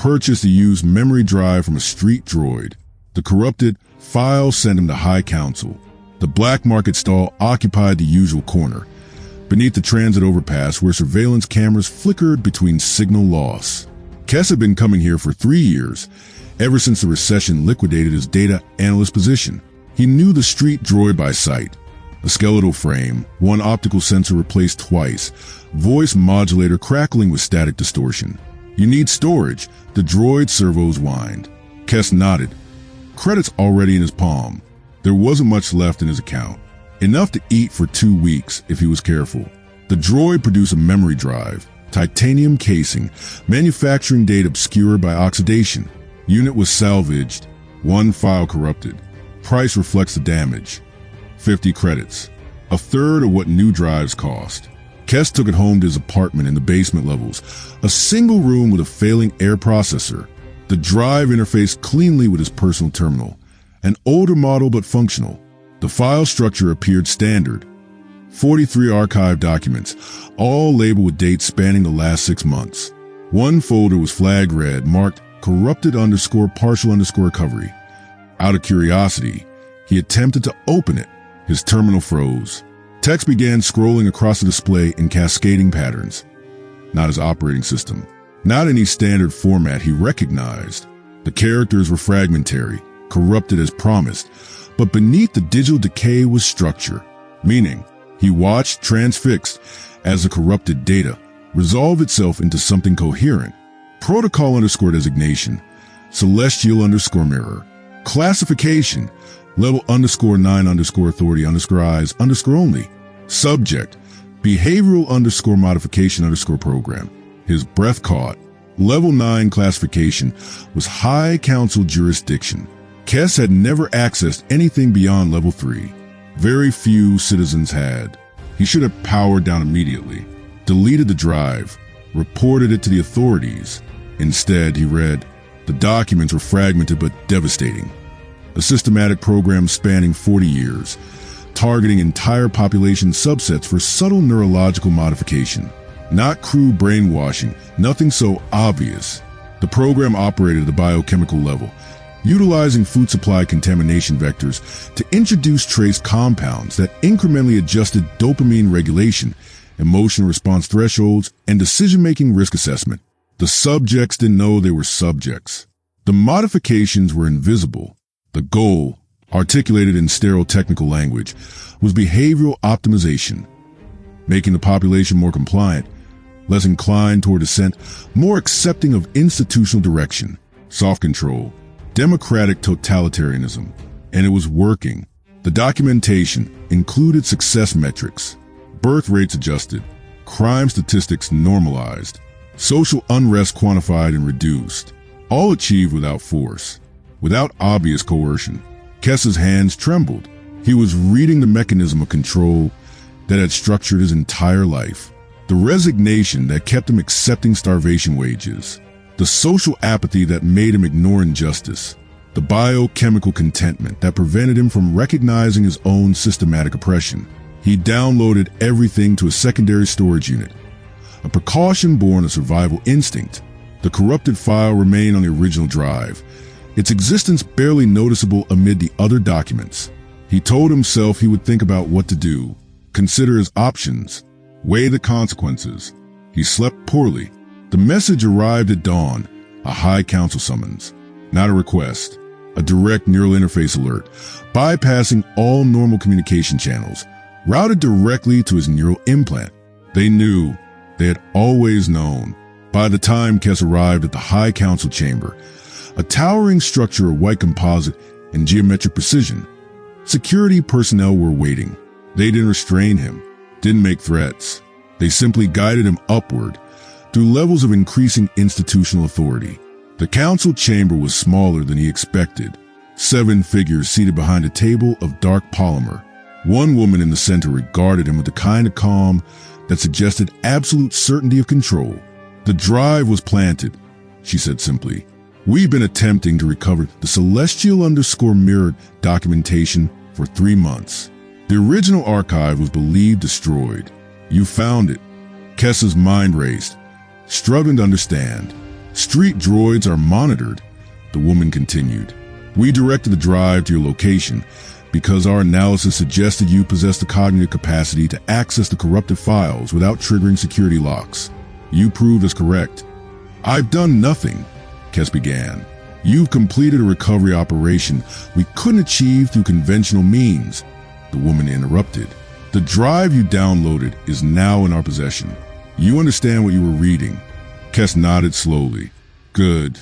purchased a used memory drive from a street droid. The corrupted file sent him to High Council. The black market stall occupied the usual corner, beneath the transit overpass where surveillance cameras flickered between signal loss. Kess had been coming here for 3 years, ever since the recession liquidated his data analyst position. He knew the street droid by sight. A skeletal frame, one optical sensor replaced twice, voice modulator crackling with static distortion. You need storage, the droid servos whined. Kess nodded, credits already in his palm. There wasn't much left in his account. Enough to eat for 2 weeks if he was careful. The droid produced a memory drive, titanium casing, manufacturing date obscured by oxidation. Unit was salvaged, 1 file corrupted. Price reflects the damage. 50 credits, a third of what new drives cost. Kess took it home to his apartment in the basement levels, a single room with a failing air processor. The drive interfaced cleanly with his personal terminal, an older model but functional. The file structure appeared standard. 43 archived documents, all labeled with dates spanning the last 6 months. One folder was flagged red, marked corrupted_partial_recovery. Out of curiosity, he attempted to open it. His terminal froze. Text began scrolling across the display in cascading patterns. Not his operating system. Not any standard format he recognized. The characters were fragmentary, corrupted as promised, but beneath the digital decay was structure, meaning he watched transfixed as the corrupted data resolve itself into something coherent. Protocol_designation, celestial_mirror, classification, level_9_authority_eyes_only, subject, behavioral_modification_program. His breath caught. Level 9 classification was High Council jurisdiction. Kess had never accessed anything beyond level 3. Very few citizens had. He should have powered down immediately, deleted the drive, reported it to the authorities. Instead, he read, the documents were fragmented but devastating. A systematic program spanning 40 years, targeting entire population subsets for subtle neurological modification. Not crude brainwashing, nothing so obvious. The program operated at the biochemical level, utilizing food supply contamination vectors to introduce trace compounds that incrementally adjusted dopamine regulation, emotional response thresholds, and decision-making risk assessment. The subjects didn't know they were subjects. The modifications were invisible. The goal, articulated in sterile technical language, was behavioral optimization, making the population more compliant, less inclined toward dissent, more accepting of institutional direction, soft control, democratic totalitarianism. And it was working. The documentation included success metrics, birth rates adjusted, crime statistics normalized, social unrest quantified and reduced, all achieved without force, without obvious coercion. Kess's hands trembled. He was reading the mechanism of control that had structured his entire life, the resignation that kept him accepting starvation wages, the social apathy that made him ignore injustice, the biochemical contentment that prevented him from recognizing his own systematic oppression. He downloaded everything to a secondary storage unit, a precaution born of survival instinct. The corrupted file remained on the original drive, its existence barely noticeable amid the other documents. He told himself he would think about what to do, consider his options, weigh the consequences. He slept poorly. The message arrived at dawn, a High Council summons. Not a request, a direct neural interface alert, bypassing all normal communication channels, routed directly to his neural implant. They knew, they had always known. By the time Kess arrived at the High Council chamber, a towering structure of white composite and geometric precision, security personnel were waiting. They didn't restrain him, didn't make threats. They simply guided him upward through levels of increasing institutional authority. The council chamber was smaller than he expected. 7 figures seated behind a table of dark polymer. One woman in the center regarded him with the kind of calm that suggested absolute certainty of control. The drive was planted, she said simply. We've been attempting to recover the celestial_mirrored documentation for 3 months. The original archive was believed destroyed. You found it. Kess's mind raced, struggling to understand. Street droids are monitored, the woman continued. We directed the drive to your location because our analysis suggested you possess the cognitive capacity to access the corrupted files without triggering security locks. You proved us correct. I've done nothing, Kes began. You've completed a recovery operation we couldn't achieve through conventional means, the woman interrupted. The drive you downloaded is now in our possession. You understand what you were reading? Kes nodded slowly. Good.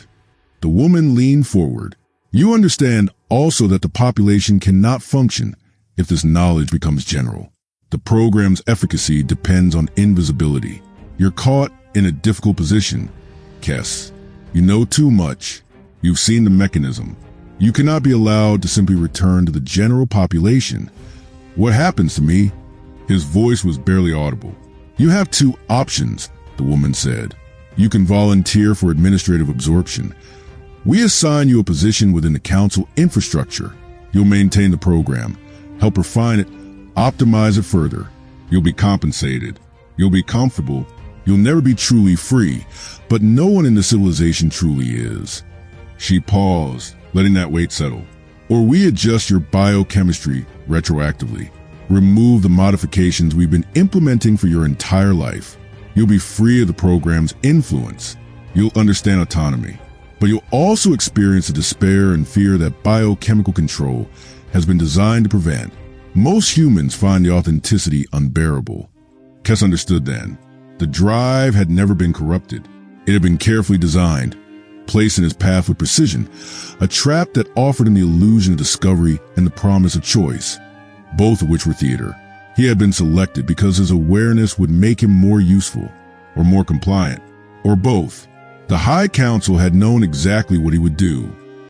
The woman leaned forward. You understand also that the population cannot function if this knowledge becomes general. The program's efficacy depends on invisibility. You're caught in a difficult position, Kes. You know too much. You've seen the mechanism. You cannot be allowed to simply return to the general population. What happens to me? His voice was barely audible. You have two options, the woman said. You can volunteer for administrative absorption. We assign you a position within the council infrastructure. You'll maintain the program, help refine it, optimize it further. You'll be compensated. You'll be comfortable. You'll never be truly free, but no one in the civilization truly is. She paused, letting that weight settle. Or we adjust your biochemistry retroactively. Remove the modifications we've been implementing for your entire life. You'll be free of the program's influence. You'll understand autonomy. But you'll also experience the despair and fear that biochemical control has been designed to prevent. Most humans find the authenticity unbearable. Kes understood then. The drive had never been corrupted. It had been carefully designed, placed in his path with precision, a trap that offered him the illusion of discovery and the promise of choice, both of which were theater. He had been selected because his awareness would make him more useful, or more compliant, or both. The High Council had known exactly what he would do.